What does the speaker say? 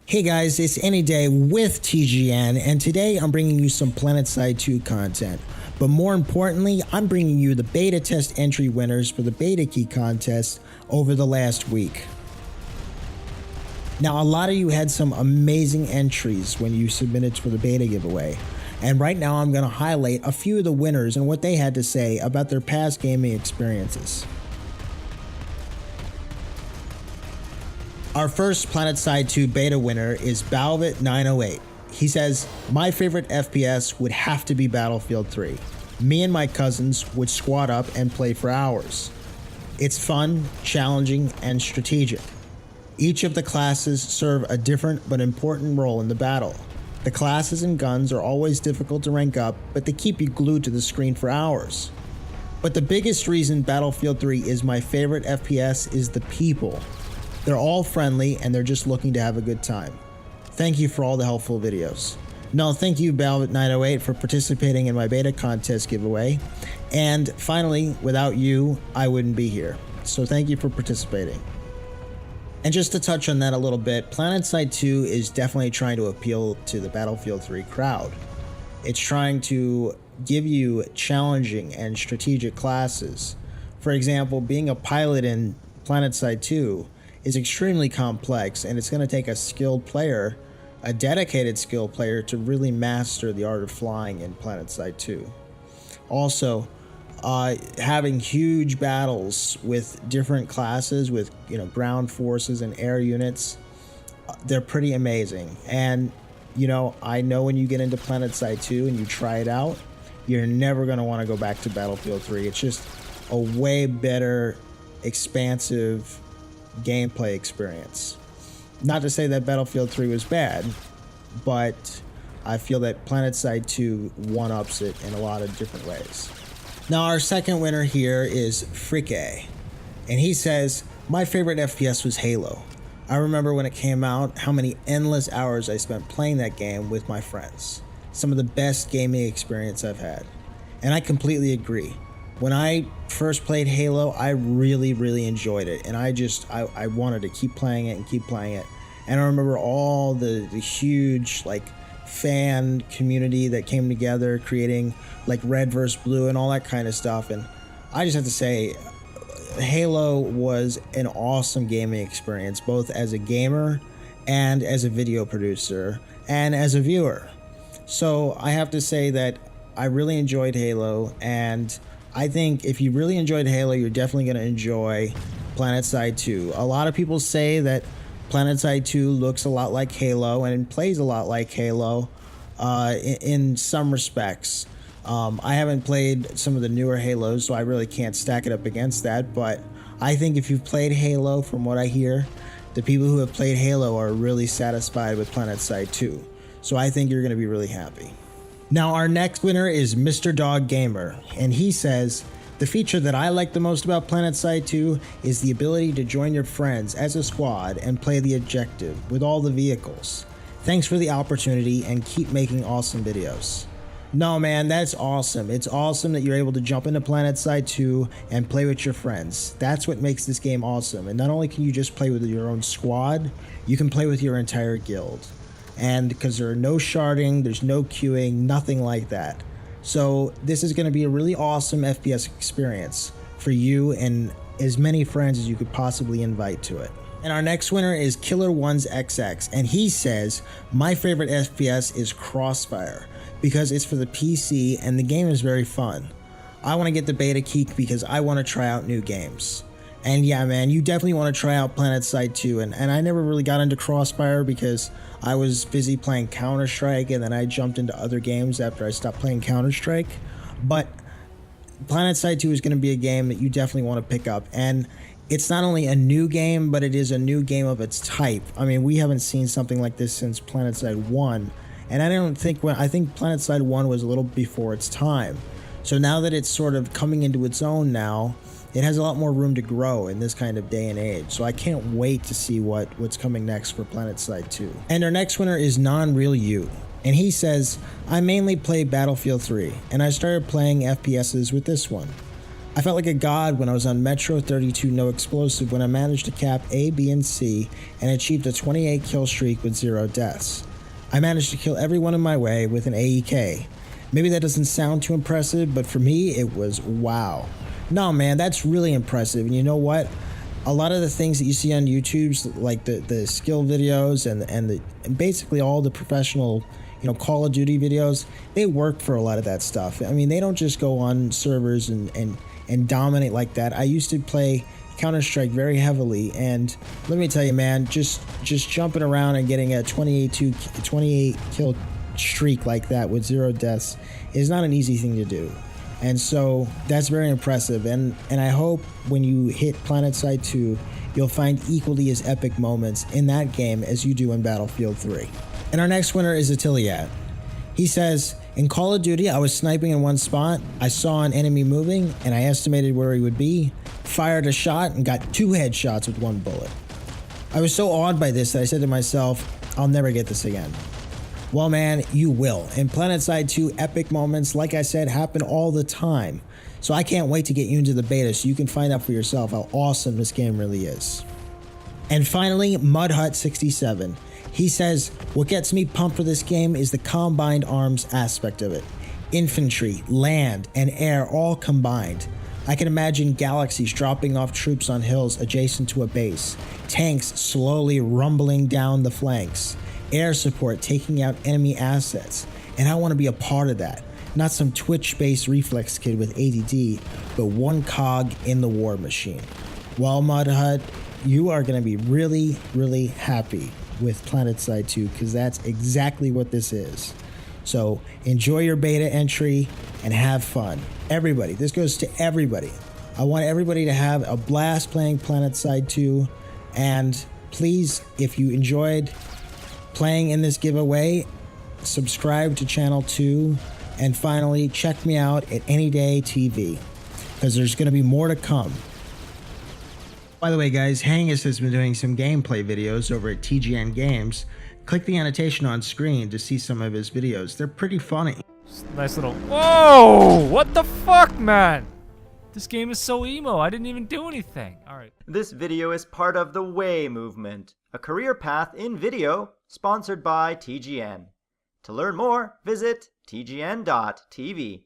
Hey guys, it's Anyday with TGN, and today I'm bringing you some Planetside 2 content. But more importantly, I'm bringing you the beta test entry winners for the beta key contest over the last week. Now, a lot of you had some amazing entries when you submitted for the beta giveaway. And right now I'm going to highlight a few of the winners and what they had to say about their past gaming experiences. Our first Planetside 2 beta winner is Balvit908. He says, "My favorite FPS would have to be Battlefield 3. Me and my cousins would squad up and play for hours. It's fun, challenging, and strategic. Each of the classes serve a different but important role in the battle. The classes and guns are always difficult to rank up, but they keep you glued to the screen for hours. But the biggest reason Battlefield 3 is my favorite FPS is the people. They're all friendly and they're just looking to have a good time. Thank you for all the helpful videos." No, thank you Balvit908 for participating in my beta contest giveaway. And finally, without you, I wouldn't be here. So thank you for participating. And just to touch on that a little bit, Planetside 2 is definitely trying to appeal to the Battlefield 3 crowd. It's trying to give you challenging and strategic classes. For example, being a pilot in Planetside 2 is extremely complex, and it's going to take a skilled player, a dedicated skilled player, to really master the art of flying in Planetside 2. Also, having huge battles with different classes, with ground forces and air units, they're pretty amazing. And I know when you get into Planetside 2 and you try it out, you're never going to want to go back to Battlefield 3. It's just a way better, expansive gameplay experience. Not to say that Battlefield 3 was bad, but I feel that Planetside 2 one-ups it in a lot of different ways. Now, our second winner here is Freek, and he says, "My favorite FPS was Halo. I remember when it came out how many endless hours I spent playing that game with my friends. Some of the best gaming experience I've had." And I completely agree. When I first played Halo, I really enjoyed it, and I wanted to keep playing it and keep playing it. And I remember all the huge fan community that came together, creating red versus blue and all that kind of stuff. And I just have to say, Halo was an awesome gaming experience, both as a gamer and as a video producer and as a viewer. So I have to say that I really enjoyed Halo, and I think if you really enjoyed Halo, you're definitely going to enjoy Planetside 2. A lot of people say that Planetside 2 looks a lot like Halo and plays a lot like Halo in some respects. I haven't played some of the newer Halos, so I really can't stack it up against that. But I think if you've played Halo, from what I hear, the people who have played Halo are really satisfied with Planetside 2. So I think you're going to be really happy. Now, our next winner is Mr. Dog Gamer, and he says, "The feature that I like the most about Planetside 2 is the ability to join your friends as a squad and play the objective with all the vehicles. Thanks for the opportunity and keep making awesome videos." No, man, that's awesome. It's awesome that you're able to jump into Planetside 2 and play with your friends. That's what makes this game awesome. And not only can you just play with your own squad, you can play with your entire guild. And because there are no sharding, there's no queuing, nothing like that. So this is going to be a really awesome FPS experience for you and as many friends as you could possibly invite to it. And our next winner is Killer1XX, and he says, "My favorite FPS is Crossfire because it's for the PC and the game is very fun. I want to get the beta key because I want to try out new games." And yeah, man, you definitely want to try out Planetside 2. And I never really got into Crossfire because I was busy playing Counter-Strike, and then I jumped into other games after I stopped playing Counter-Strike. But Planetside 2 is going to be a game that you definitely want to pick up. And it's not only a new game, but it is a new game of its type. I mean, we haven't seen something like this since Planetside 1. And I think Planetside 1 was a little before its time. So now that it's sort of coming into its own now, it has a lot more room to grow in this kind of day and age. So I can't wait to see what's coming next for Planetside 2. And our next winner is Non-Real You. And he says, "I mainly play Battlefield 3, and I started playing FPSs with this one. I felt like a god when I was on Metro 32 No Explosive when I managed to cap A, B, and C and achieved a 28 kill streak with 0 deaths. I managed to kill everyone in my way with an AEK. Maybe that doesn't sound too impressive, but for me, it was wow. No, man, that's really impressive. And you know what? A lot of the things that you see on YouTube, like the skill videos and basically all the professional, Call of Duty videos, they work for a lot of that stuff. I mean, they don't just go on servers and dominate like that. I used to play Counter-Strike very heavily, and let me tell you, man, just jumping around and getting a 28 kill streak like that with 0 deaths is not an easy thing to do. And so that's very impressive, and I hope when you hit Planetside 2, you'll find equally as epic moments in that game as you do in Battlefield 3. And our next winner is Attila. He says, in Call of Duty, I was sniping in one spot, I saw an enemy moving, and I estimated where he would be, fired a shot, and got 2 headshots with 1 bullet. I was so awed by this that I said to myself, I'll never get this again. Well, man, you will. In Planetside 2, epic moments, like I said, happen all the time. So I can't wait to get you into the beta so you can find out for yourself how awesome this game really is. And finally, MudHut67. He says, what gets me pumped for this game is the combined arms aspect of it. Infantry, land, and air all combined. I can imagine galaxies dropping off troops on hills adjacent to a base, tanks slowly rumbling down the flanks, air support taking out enemy assets, and I want to be a part of that. Not some Twitch-based reflex kid with ADD, but one cog in the war machine. Well, MudHut, you are going to be really, really happy with Planetside 2 because that's exactly what this is. So enjoy your beta entry and have fun. Everybody, this goes to everybody. I want everybody to have a blast playing Planetside 2, and please, if you enjoyed playing in this giveaway, subscribe to channel 2, and finally check me out at Anyday TV because there's going to be more to come. By the way, guys, Hangus has been doing some gameplay videos over at TGN Games. Click the annotation on screen to see some of his videos. They're pretty funny. Nice little... Whoa! What the fuck, man? This game is so emo. I didn't even do anything. All right. This video is part of the Way movement, a career path in video sponsored by TGN. To learn more, visit tgn.tv.